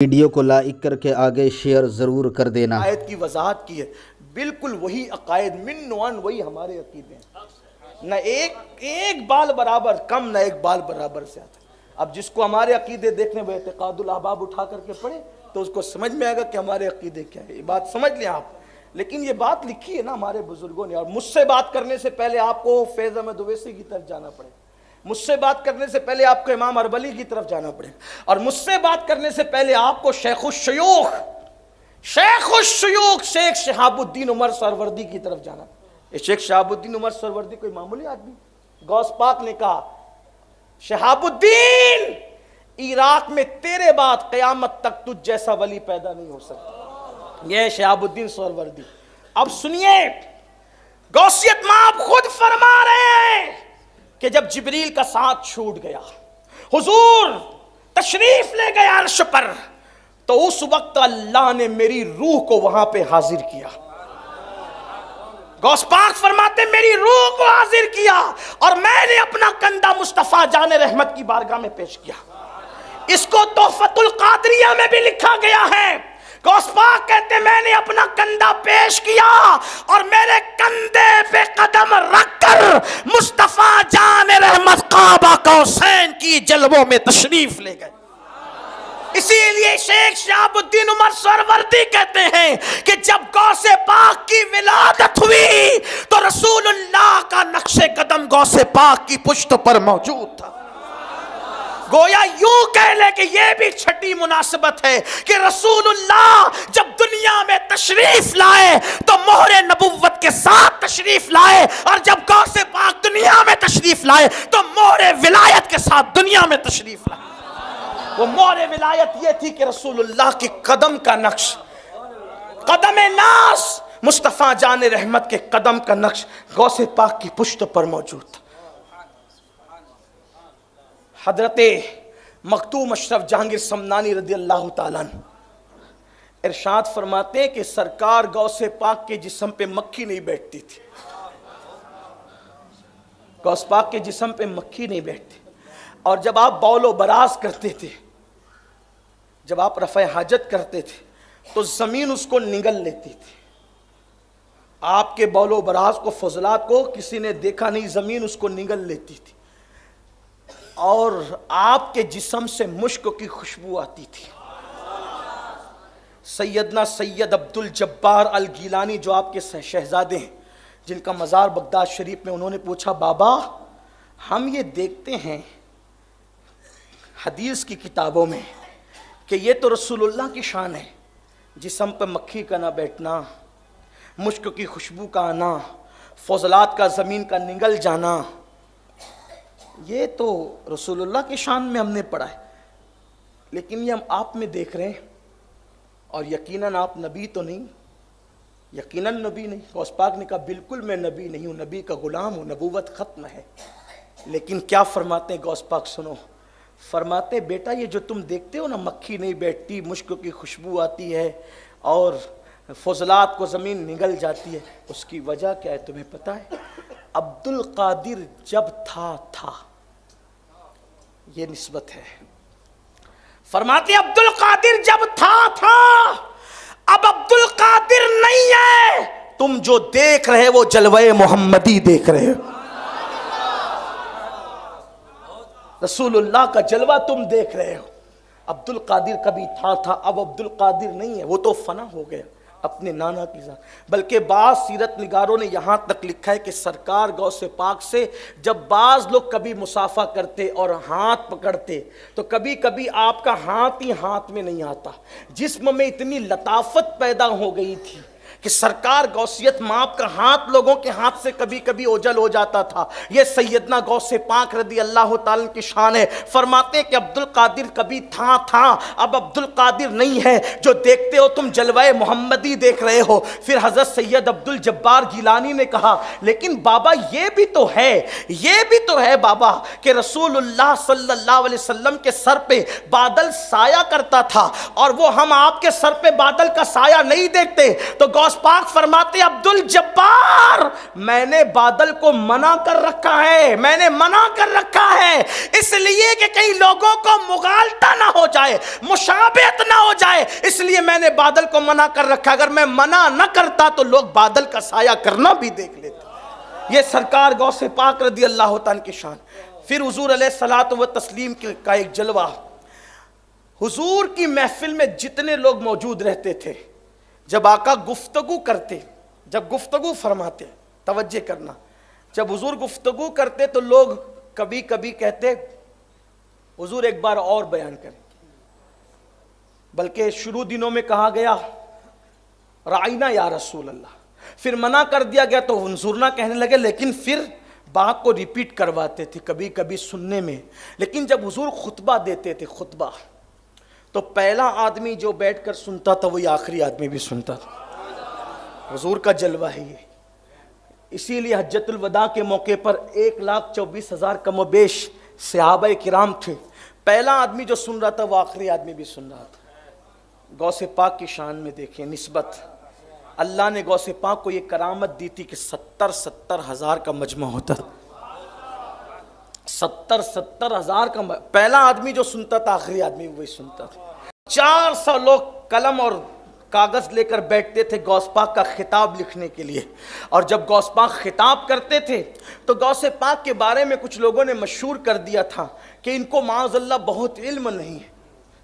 Video کو like کر کے آگے شیئر ضرور کر دینا۔ آیت کی وضاحت کی ہے، بالکل وہی عقائد من نوعاً وہی ہمارے عقیدے ہیں، نہ ایک بال برابر کم نہ ایک بال برابر زیادہ۔ اب جس کو ہمارے عقیدے دیکھنے وہ اعتقاد الاحباب اٹھا کر کے پڑھے تو اس کو سمجھ میں آئے گا کہ ہمارے عقیدے کیا ہے، یہ بات سمجھ لیں آپ۔ لیکن یہ بات لکھی ہے نا ہمارے بزرگوں نے، اور مجھ سے بات کرنے سے پہلے آپ کو فیض احمد اویسی کی طرف جانا پڑے، مجھ سے بات کرنے سے پہلے آپ کو امام اربلی کی طرف جانا پڑے، اور مجھ سے بات کرنے سے پہلے آپ کو شیخ الشیوخ شیخ شہاب الدین عمر سہروردی کی طرف جانا پڑے۔ شیخ شہاب الدین عمر سہروردی کوئی معمولی آدمی؟ غوث پاک نے کہا شہاب الدین عراق میں تیرے بعد قیامت تک تجھ جیسا ولی پیدا نہیں ہو سکتا۔ یہ شہاب الدین سہروردی۔ اب سنیے، غوثیت مآب خود فرما رہے ہیں کہ جب جبریل کا ساتھ چھوٹ گیا، حضور تشریف لے گئے عرش پر، تو اس وقت اللہ نے میری روح کو وہاں پہ حاضر کیا۔ غوث پاک فرماتے میری روح کو حاضر کیا اور میں نے اپنا کندھا مصطفیٰ جان رحمت کی بارگاہ میں پیش کیا۔ اس کو تحفۃ القادریہ میں بھی لکھا گیا ہے۔ غوث پاک کہتے میں نے اپنا کندھا پیش کیا اور میرے کندھے پہ قدم رکھ کر مصطفیٰ جان رحمت قاب قوسین کی جلووں میں تشریف لے گئے۔ اسی لیے شیخ شہاب الدین عمر سہروردی کہتے ہیں کہ جب غوث پاک کی ولادت ہوئی تو رسول اللہ کا نقش قدم غوث پاک کی پشت پر موجود تھا۔ گویا یوں کہہ لے کہ یہ بھی چھٹی مناسبت ہے کہ رسول اللہ جب دنیا میں تشریف لائے تو مہر نبوت کے ساتھ تشریف لائے، اور جب غوث پاک دنیا میں تشریف لائے تو مہر ولایت کے ساتھ دنیا میں تشریف لائے۔ وہ مہر ولایت یہ تھی کہ رسول اللہ کی قدم کا نقش، قدم ناز مصطفیٰ جان رحمت کے قدم کا نقش غوث پاک کی پشت پر موجود تھا۔ حضرت مختوم اشرف جہانگیر سمنانی رضی اللہ تعالیٰ عنہ ارشاد فرماتے ہیں کہ سرکار غوث پاک کے جسم پہ مکھی نہیں بیٹھتی تھی، غوث پاک کے جسم پہ مکھی نہیں بیٹھتی، اور جب آپ بول و براز کرتے تھے، جب آپ رفع حاجت کرتے تھے تو زمین اس کو نگل لیتی تھی۔ آپ کے بول و براز کو، فضلات کو کسی نے دیکھا نہیں، زمین اس کو نگل لیتی تھی، اور آپ کے جسم سے مشک کی خوشبو آتی تھی۔ سیدنا سید عبد الجبار الگیلانی جو آپ کے شہزادے ہیں، جن کا مزار بغداد شریف میں، انہوں نے پوچھا بابا ہم یہ دیکھتے ہیں حدیث کی کتابوں میں کہ یہ تو رسول اللہ کی شان ہے، جسم پہ مکھی کا نہ بیٹھنا، مشک کی خوشبو کا آنا، فضلات کا زمین کا نگل جانا، یہ تو رسول اللہ کی شان میں ہم نے پڑھا ہے، لیکن یہ ہم آپ میں دیکھ رہے ہیں، اور یقیناً آپ نبی تو نہیں، یقیناً نبی نہیں۔ غوث پاک نے کہا بالکل میں نبی نہیں ہوں، نبی کا غلام ہوں، نبوت ختم ہے۔ لیکن کیا فرماتے ہیں غوث پاک؟ سنو، فرماتے بیٹا یہ جو تم دیکھتے ہو نا، مکھی نہیں بیٹھتی، مشک کی خوشبو آتی ہے اور فضلات کو زمین نگل جاتی ہے، اس کی وجہ کیا ہے تمہیں پتہ ہے؟ عبد القادر جب تھا یہ نسبت ہے۔ فرماتے عبد القادر جب تھا اب عبد القادر نہیں ہے، تم جو دیکھ رہے وہ جلوہ محمدی دیکھ رہے ہو، رسول اللہ کا جلوہ تم دیکھ رہے ہو۔ عبد القادر کبھی تھا اب عبد القادر نہیں ہے، وہ تو فنا ہو گیا اپنے نانا کی ذات۔ بلکہ بعض سیرت نگاروں نے یہاں تک لکھا ہے کہ سرکار غوث پاک سے جب بعض لوگ کبھی مصافحہ کرتے اور ہاتھ پکڑتے تو کبھی کبھی آپ کا ہاتھ ہی ہاتھ میں نہیں آتا، جسم میں اتنی لطافت پیدا ہو گئی تھی کہ سرکار غوثیت مآب کا ہاتھ لوگوں کے ہاتھ سے کبھی کبھی اوجھل ہو جاتا تھا۔ یہ سیدنا غوث پاک رضی اللہ تعالیٰ کی شان ہے۔ فرماتے ہیں کہ عبد القادر کبھی تھا اب عبد القادر نہیں ہے، جو دیکھتے ہو تم جلوہ محمدی دیکھ رہے ہو۔ پھر حضرت سید عبد الجبار گیلانی نے کہا لیکن بابا یہ بھی تو ہے بابا کہ رسول اللہ صلی اللہ علیہ وسلم کے سر پہ بادل سایہ کرتا تھا، اور وہ ہم آپ کے سر پہ بادل کا سایہ نہیں دیکھتے۔ تو غوث پاک فرماتے عبدل جبار میں نے بادل کو منع کر رکھا ہے، میں نے منع کر رکھا ہے اس لیے کہ کئی لوگوں کو مغالطہ نہ ہو جائے، مشابہت نہ ہو جائے، اس لیے میں نے بادل کو منع کر رکھا۔ اگر میں منع نہ کرتا تو لوگ بادل کا سایہ کرنا بھی دیکھ لیتے۔ یہ سرکار غوث پاک رضی اللہ تعالیٰ کی شان۔ پھر حضور علیہ الصلوۃ والتسلیم کا ایک جلوہ، حضور کی محفل میں جتنے لوگ موجود رہتے تھے، جب آقا گفتگو کرتے، جب گفتگو فرماتے، توجہ کرنا، جب حضور گفتگو کرتے تو لوگ کبھی کبھی کہتے حضور ایک بار اور بیان کریں، بلکہ شروع دنوں میں کہا گیا رائنا یا رسول اللہ، پھر منع کر دیا گیا تو حضور نہ کہنے لگے، لیکن پھر بات کو ریپیٹ کرواتے تھے کبھی کبھی سننے میں۔ لیکن جب حضور خطبہ دیتے تھے، خطبہ، تو پہلا آدمی جو بیٹھ کر سنتا تھا وہی آخری آدمی بھی سنتا تھا۔ حضور کا جلوہ ہے یہ۔ اسی لیے حجۃ الوداع کے موقع پر 1,24,000 کم و بیش صحابہ کرام تھے، پہلا آدمی جو سن رہا تھا وہ آخری آدمی بھی سن رہا تھا۔ غوث پاک کی شان میں دیکھیں نسبت، اللہ نے غوث پاک کو یہ کرامت دی تھی کہ 70,000 کا مجمع ہوتا تھا، 70,000 کا پہلا آدمی جو سنتا تھا آخری آدمی وہی سنتا تھا۔ 400 لوگ قلم اور کاغذ لے کر بیٹھتے تھے غوث پاک کا خطاب لکھنے کے لیے، اور جب غوث پاک خطاب کرتے تھے تو غوث پاک کے بارے میں کچھ لوگوں نے مشہور کر دیا تھا کہ ان کو معاذ اللہ بہت علم نہیں ہے۔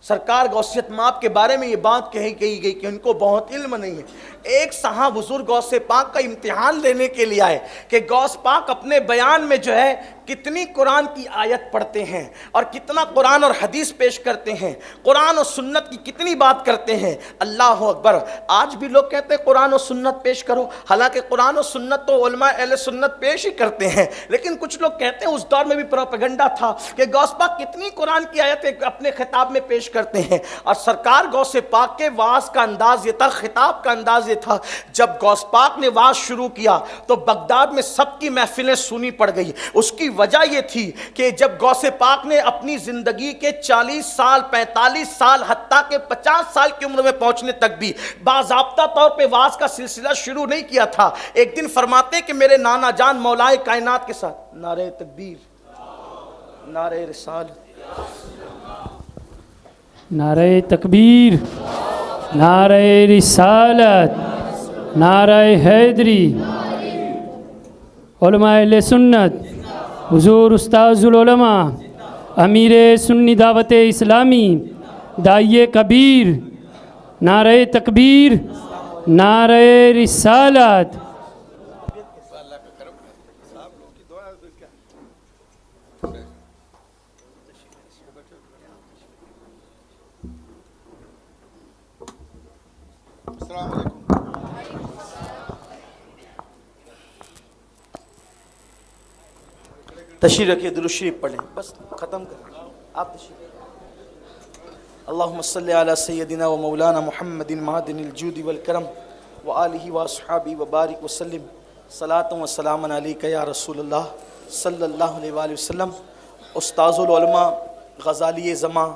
سرکار غوثیت مآب کے بارے میں یہ بات کہی گئی کہ ان کو بہت علم نہیں ہے۔ ایک صاحب حضور غوث پاک کا امتحان لینے کے لیے آئے کہ غوث پاک اپنے بیان میں جو ہے کتنی قرآن کی آیت پڑھتے ہیں اور کتنا قرآن اور حدیث پیش کرتے ہیں، قرآن اور سنت کی کتنی بات کرتے ہیں۔ اللہ اکبر، آج بھی لوگ کہتے ہیں قرآن و سنت پیش کرو، حالانکہ قرآن و سنت تو علماء اہل سنت پیش ہی کرتے ہیں، لیکن کچھ لوگ کہتے ہیں اس دور میں بھی پروپیگنڈا تھا کہ غوث پاک کتنی قرآن کی آیتیں اپنے خطاب میں پیش کرتے ہیں۔ اور سرکار غوث پاک کے وعظ کا انداز یہ تھا، خطاب کا انداز یہ تھا، جب غوث پاک نے وعظ شروع کیا تو بغداد میں سب کی محفلیں سونی پڑ گئی۔ اس کی وجہ یہ تھی کہ جب غوث پاک نے اپنی زندگی کے 40 سال 45 سال حتیٰ کہ 50 سال کی عمر میں پہنچنے تک بھی باضابطہ طور پہ وعظ کا سلسلہ شروع نہیں کیا تھا، ایک دن فرماتے کہ میرے نانا جان مولائے کائنات کے ساتھ نعرہ تکبیر، نعرہ رسالت، نعرہ تکبیر، نعرہ رسالت، نعرہ حیدری، علماء اہل سنت، حضور استاذ العلماء، امیر سنی دعوت اسلامی، داعیہ کبیر، نعرہ تکبیر، نعرہ رسالت۔ السلام علیکم۔ تشریف رکھیے، درود شریف پڑھیں، بس ختم کریں آپ تشریف۔ اللہم صلی علی سیدنا و مولانا محمد معدن الجود والکرم وآلہ واصحابہ وبارک وسلم، صلاۃ و سلام علیک یا رسول اللہ صلی اللہ علیہ وآلہ وسلم۔ استاذ العلماء غزالی زماں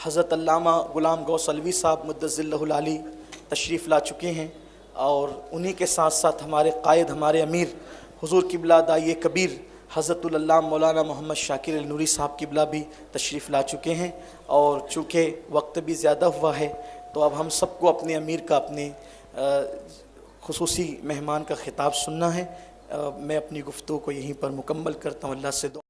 حضرت علامہ غلام غوث علوی صاحب مدظ اللہ العلی تشریف لا چکے ہیں، اور انہی کے ساتھ ساتھ ہمارے قائد، ہمارے امیر حضور قبلہ داعیہ کبیر حضرت اللہ مولانا محمد شاکر النوری صاحب قبلہ بھی تشریف لا چکے ہیں۔ اور چونکہ وقت بھی زیادہ ہوا ہے تو اب ہم سب کو اپنے امیر کا، اپنے خصوصی مہمان کا خطاب سننا ہے۔ میں اپنی گفتگو کو یہیں پر مکمل کرتا ہوں، اللہ سے دعا